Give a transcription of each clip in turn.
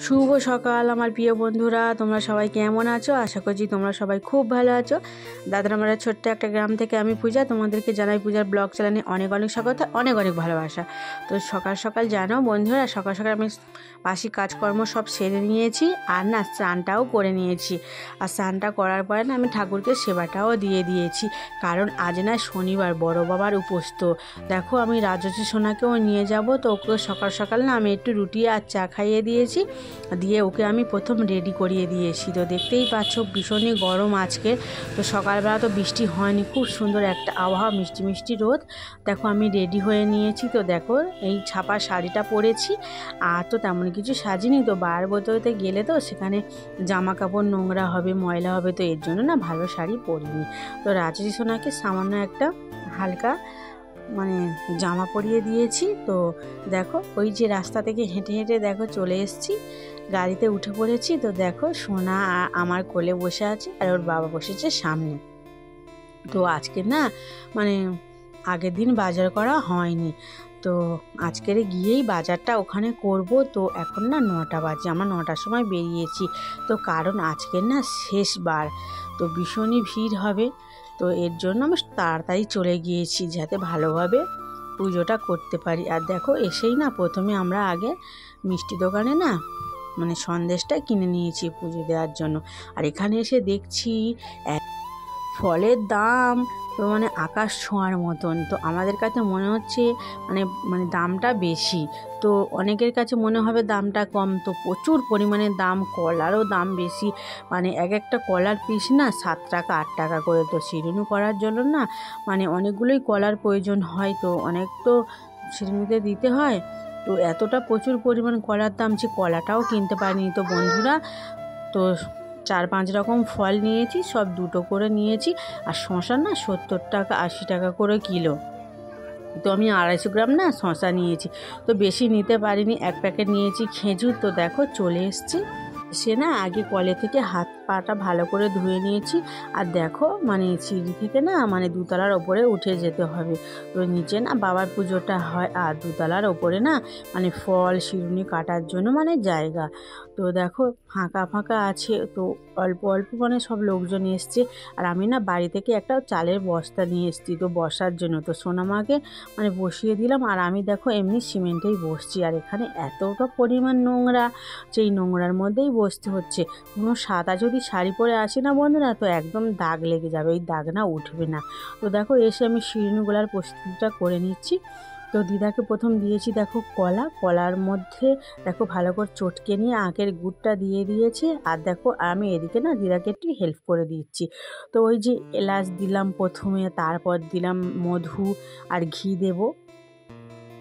শুভ সকাল আমার প্রিয় বন্ধুরা, তোমরা সবাই কেমন আছো? আশা করছি তোমরা সবাই খুব ভালো আছো। দাদারামারা ছোট্ট একটা গ্রাম থেকে আমি পূজা, তোমাদেরকে জানাই পূজার ব্লগ চ্যানেলে অনেক অনেক স্বাগত, অনেক অনেক ভালোবাসা। তো সকাল সকাল জানো বন্ধুরা, সকাল সকাল আমি বাসি কাজকর্ম সব সেরে নিয়েছি, আর না স্নানটাও করে নিয়েছি। আর স্নানটা করার পরে না আমি ঠাকুরকে সেবাটাও দিয়ে দিয়েছি, কারণ আজ না শনিবার, বড় বাবার উপোস। তো দেখো আমি রাজশ্রী সোনাকেও নিয়ে যাব, তো ওকে সকাল সকাল না আমি একটু রুটি আর চা খাইয়ে দিয়েছি, দিয়ে ওকে আমি প্রথম রেডি করিয়ে দিয়েছি। তো দেখতেই পাচ্ছ ভীষণই গরম আজকে। তো সকালবেলা তো বৃষ্টি হয়নি, খুব সুন্দর একটা আবহাওয়া, মিষ্টি মিষ্টি রোদ। দেখো আমি রেডি হয়ে নিয়েছি। তো দেখো এই ছাপা শাড়িটা পরেছি, আর তো তেমন কিছু সাজিনি। তো বার বোতলতে গেলে তো সেখানে জামা কাপড় নোংরা হবে, ময়লা হবে, তো এর জন্য না ভালো শাড়ি পরিনি। তো রাজশ্রী সোনাকে সামান্য একটা হালকা জামা পরিয়ে দিয়েছি। তো দেখো ওই যে রাস্তা থেকে হেঁটে হেঁটে দেখো চলে এসেছি, গাড়িতে উঠে পড়েছি। তো দেখো সোনা আমার কোলে বসে আছে, আর ওর বাবা বসেছে সামনে। তো আজকে না আগের দিন বাজার করা হয়নি, তো আজকের গিয়েই বাজারটা ওখানে করব। তো এখন না 9টা বাজে, আমরা 9টার সময় বেরিয়েছি। তো কারণ আজকের না শেষ বার, তো ভীষণই ভিড় হবে। তো এর জন্য আমি তাড়াতাড়ি চলে গিয়েছি, যাতে ভালোভাবে পুজোটা করতে পারি। আর দেখো এসেই না প্রথমে আমরা আগে মিষ্টি দোকানে না সন্দেশটা কিনে নিয়েছি পুজো দেওয়ার জন্য। আর এখানে এসে দেখছি ফলের দাম তো আকাশ ছোঁয়ার মতন। তো আমাদের কাছে মনে হচ্ছে দামটা বেশি, তো অনেকের কাছে মনে হবে দামটা কম। তো প্রচুর পরিমাণে দাম, কলারও দাম বেশি, এক একটা কলার পিস না 7 টাকা 8 টাকা করে। তো শিরুনি করার জন্য না অনেকগুলোই কলার প্রয়োজন হয়, তো অনেক তো শিরুনিতে দিতে হয়। তো এতটা প্রচুর পরিমাণ কলার দাম যে কলাটাও কিনতে পারিনি। তো বন্ধুরা, তো 4-5 রকম ফল নিয়েছি, সব 2টো করে নিয়েছি। আর শসা না 70 টাকা 80 টাকা করে কিলো। তো আমি 250 গ্রাম না শসা নিয়েছি, তো বেশি নিতে পারিনি, 1 প্যাকেট নিয়েছি খেজুর। তো দেখো চলে এসছি, সে না আগে কলে থেকে হাত পাটা ভালো করে ধুয়ে নিয়েছি। আর দেখো সিঁড়ি থেকে না 2তলার ওপরে উঠে যেতে হবে। তো নিচে না বাবার পুজোটা হয়, আর 2তলার ওপরে না ফল শিরুনি কাটার জন্য জায়গা। তো দেখো ফাঁকা ফাঁকা আছে, তো অল্প অল্প সব লোকজন এসছে। আর আমি না বাড়ি থেকে একটা চালের বস্তা নিয়ে এসেছি তো বসার জন্য। তো সোনামাকে বসিয়ে দিলাম, আর আমি দেখো এমনি সিমেন্টেই বসছি। আর এখানে এতটা পরিমাণ নোংরা, সেই নোংরার মধ্যেই বসতে হচ্ছে। কোনো সাদা যদি শাড়ি পরে আসি না বন্ধুরা, তো একদম দাগ লেগে যাবে, এই দাগ না উঠবে না। তো দেখো এসে আমি শিরুনিগুলার প্রস্তুতিটা করে নিচ্ছি। তো দিদাকে প্রথম দিয়েছি দেখো কলার মধ্যে দেখো ভালো করে চটকে নিয়ে আখের গুড়টা দিয়ে দিয়েছে। আর দেখো আমি এদিকে না দিদাকে একটু হেল্প করে দিচ্ছি। তো ওই যে এলাচ দিলাম প্রথমে, তারপর দিলাম মধু আর ঘি দেবো।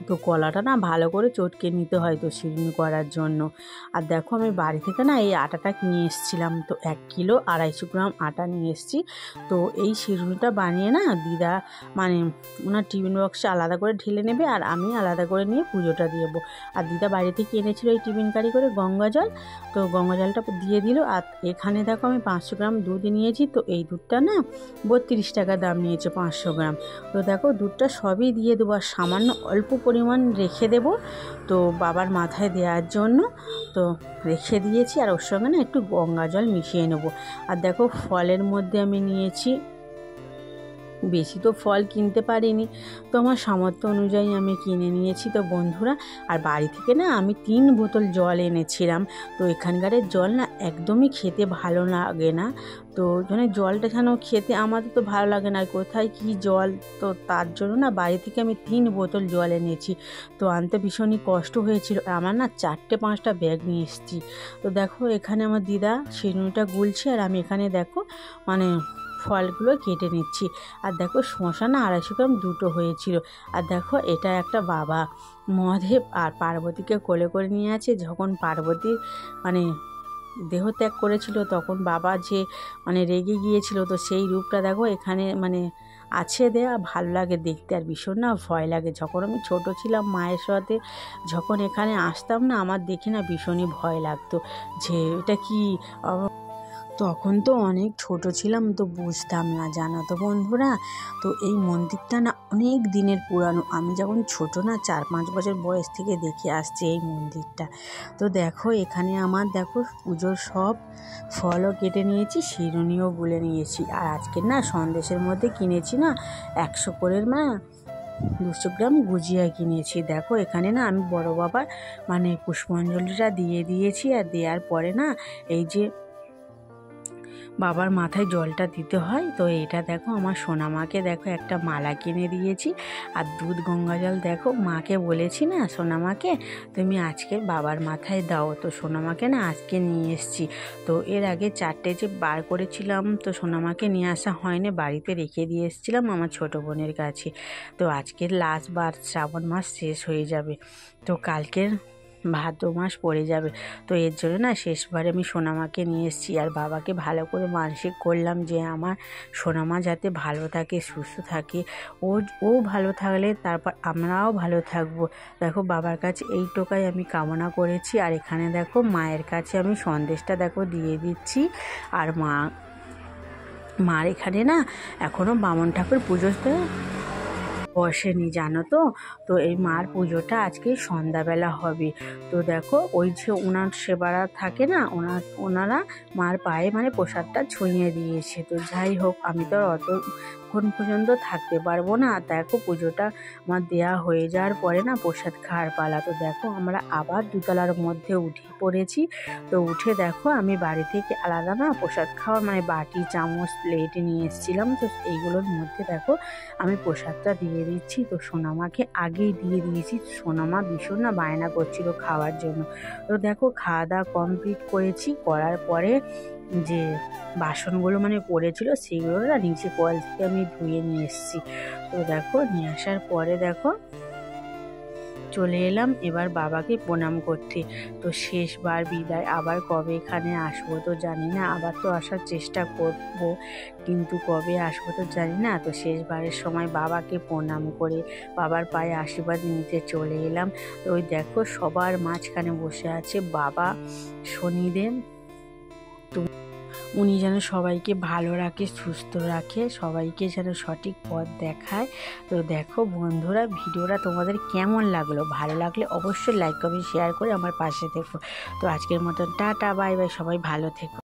তো কলাটা না ভালো করে চটকে নিতে হয় তো শিরুনি করার জন্য। আর দেখো আমি বাড়ি থেকে না এই আটাটা নিয়ে এসেছিলাম, তো 1 কিলো 250 গ্রাম আটা নিয়ে এসেছি। তো এই শিরুনিটা বানিয়ে না দিদা ওনার টিফিন বক্সে আলাদা করে ঢেলে নেবে, আর আমি আলাদা করে নিয়ে পুজোটা দেবো। আর দিদা বাড়ি থেকে এনেছিল এই টিফিন কারি করে গঙ্গা জল, তো গঙ্গা জলটা দিয়ে দিল। আর এখানে দেখো আমি 500 গ্রাম দুধ নিয়েছি, তো এই দুধটা না 32 টাকা দাম নিয়েছে 500 গ্রাম। তো দেখো দুধটা সবই দিয়ে দেবো, আর সামান্য অল্প পরিমাণ রেখে দেব তো বাবার মাথায় দেওয়ার জন্য। তো রেখে দিয়েছি, আর ওর সঙ্গে না একটু গঙ্গা জল মিশিয়ে নেব। আর দেখো ফলের মধ্যে আমি নিয়েছি, বেশি তো ফল কিনতে পারিনি, তো আমার সামর্থ্য অনুযায়ী আমি কিনে নিয়েছি। তো বন্ধুরা, আর বাড়ি থেকে না আমি 3 বোতল জল এনেছিলাম। তো এখানকারের জল না একদমই খেতে ভালো লাগে না, তো জলটা যেন খেতে আমাদের তো ভালো লাগে না, কোথায় কি জল। তো তার জন্য না বাড়ি থেকে আমি 3 বোতল জল এনেছি। তো আনতে ভীষণই কষ্ট হয়েছিল, আমার না 4-5টা ব্যাগ নিয়ে এসেছি। তো দেখো এখানে আমার দিদা শিরুনিটা গুলছে, আর আমি এখানে দেখো ফলগুলো কেটে নিচ্ছি। আর দেখো শসা না 250 গ্রাম 2টো হয়েছিল। আর দেখো এটা একটা বাবা মহাদেব আর পার্বতীকে কোলে করে নিয়ে আছে। যখন পার্বতী দেহত্যাগ করেছিল, তখন বাবা যে রেগে গিয়েছিল, তো সেই রূপটা দেখো এখানে আছে দেয়া। ভালো লাগে দেখতে, আর ভীষণ না ভয় লাগে। যখন আমি ছোট ছিলাম মায়ের সাথে যখন এখানে আসতাম না, আমার দেখে না ভীষণই ভয় লাগতো যে এটা কি। তখন তো অনেক ছোট ছিলাম, তো বুঝতাম না, জানো তো বন্ধুরা। তো এই মন্দিরটা না অনেক দিনের পুরানো। আমি যখন ছোট না 4-5 বছর বয়স থেকে দেখে আসছি এই মন্দিরটা। তো দেখো এখানে আমার দেখো পুজোর সব ফলও কেটে নিয়েছি, শিরুনিও গুলে নিয়েছি। আর আজকে না সন্দেশের মধ্যে কিনেছি না 100 করে 200 গ্রাম গুজিয়া কিনেছি। দেখো এখানে না আমি বড় বাবার মানে পুষ্পাঞ্জলিটা দিয়ে দিয়েছি। আর দেওয়ার পরে না এই যে বাবার মাথায় জলটা দিতে হয়, তো এটা দেখো আমার সোনামাকে দেখো একটা মালা কিনে দিয়েছি। আর দুধ গঙ্গা জল দেখো মাকে বলেছি না সোনামাকে তুমি আজকে বাবার মাথায় দাও, তো সোনামাকে না আজকে নিয়ে এসেছি। তো এর আগে 4টে যে বার করেছিলাম, তো সোনামাকে নিয়ে আসা হয়নি, বাড়িতে রেখে দিয়ে এসেছিলাম আমার ছোটো বোনের কাছে। তো আজকের লাস্ট বার, শ্রাবণ মাস শেষ হয়ে যাবে, তো কালকের ভাদ্র মাস পড়ে যাবে। তো এর জন্য না শেষবারে আমি সোনামাকে নিয়ে এসেছি। আর বাবাকে ভালো করে মানসিক করলাম যে আমার সোনামা যাতে ভালো থাকে, সুস্থ থাকে, ও ভালো থাকলে তারপর আমরাও ভালো থাকবো। দেখো বাবার কাছে এই টোকাই আমি কামনা করেছি। আর এখানে দেখো মায়ের কাছে আমি সন্দেশটা দেখো দিয়ে দিচ্ছি। আর মার এখানে না এখনও বামন ঠাকুর পুজোতে বসেনি, জানো তো। তো এই মার পুজোটা আজকে সন্ধ্যাবেলা হবে। তো দেখো ওই যে ওনার সেবারা থাকে না, ওনারা মার পায়ে মানে প্রসাদটা ছুঁয়ে দিয়েছে। তো যাই হোক, আমি তো আর অতক্ষণ পর্যন্ত থাকতে পারবো না। দেখো পুজোটা আমার দেয়া হয়ে যাওয়ার পরে না প্রসাদ খাওয়ার পালা। তো দেখো আমরা আবার 2তলার মধ্যে উঠে পড়েছি। তো উঠে দেখো আমি বাড়ি থেকে আলাদা না প্রসাদ খাওয়ার মানে বাটি, চামচ, প্লেট নিয়ে এসেছিলাম। তো এইগুলোর মধ্যে দেখো আমি প্রসাদটা দিয়ে দিচ্ছি। তো সোনামাকে আগেই দিয়ে দিয়েছি, সোনামা ভীষণ না বায়না করছিল খাওয়ার জন্য। তো দেখো খাওয়া দাওয়া কমপ্লিট করেছি, করার পরে যে বাসনগুলো মানে পড়েছিল সেগুলো না নিচে কল থেকে আমি ধুয়ে নিয়ে এসেছি। তো দেখো নিয়ে আসার পরে দেখো চলে এলাম এবার বাবাকে প্রণাম করতে। তো শেষবার বিদায়, আবার কবে এখানে আসবো তো জানি না, আবার তো আসার চেষ্টা করব, কিন্তু কবে আসবো তো জানি না। তো শেষবারের সময় বাবাকে প্রণাম করে বাবার পায়ে আশীর্বাদ নিতে চলে এলাম। তো ওই দেখো সবার মাঝখানে বসে আছে বাবা শনিদেব। উনি যেন সবাইকে ভালো রাখে, সুস্থ রাখে, সবাইকে যেন সঠিক পথ দেখায়। তো দেখো বন্ধুরা, ভিডিওটা তোমাদের কেমন লাগলো? ভালো লাগলে অবশ্যই লাইক কমেন্ট শেয়ার করে আমার পাশে থেকো। তো আজকের মতন টাটা, বাই বাই, সবাই ভালো থেকো।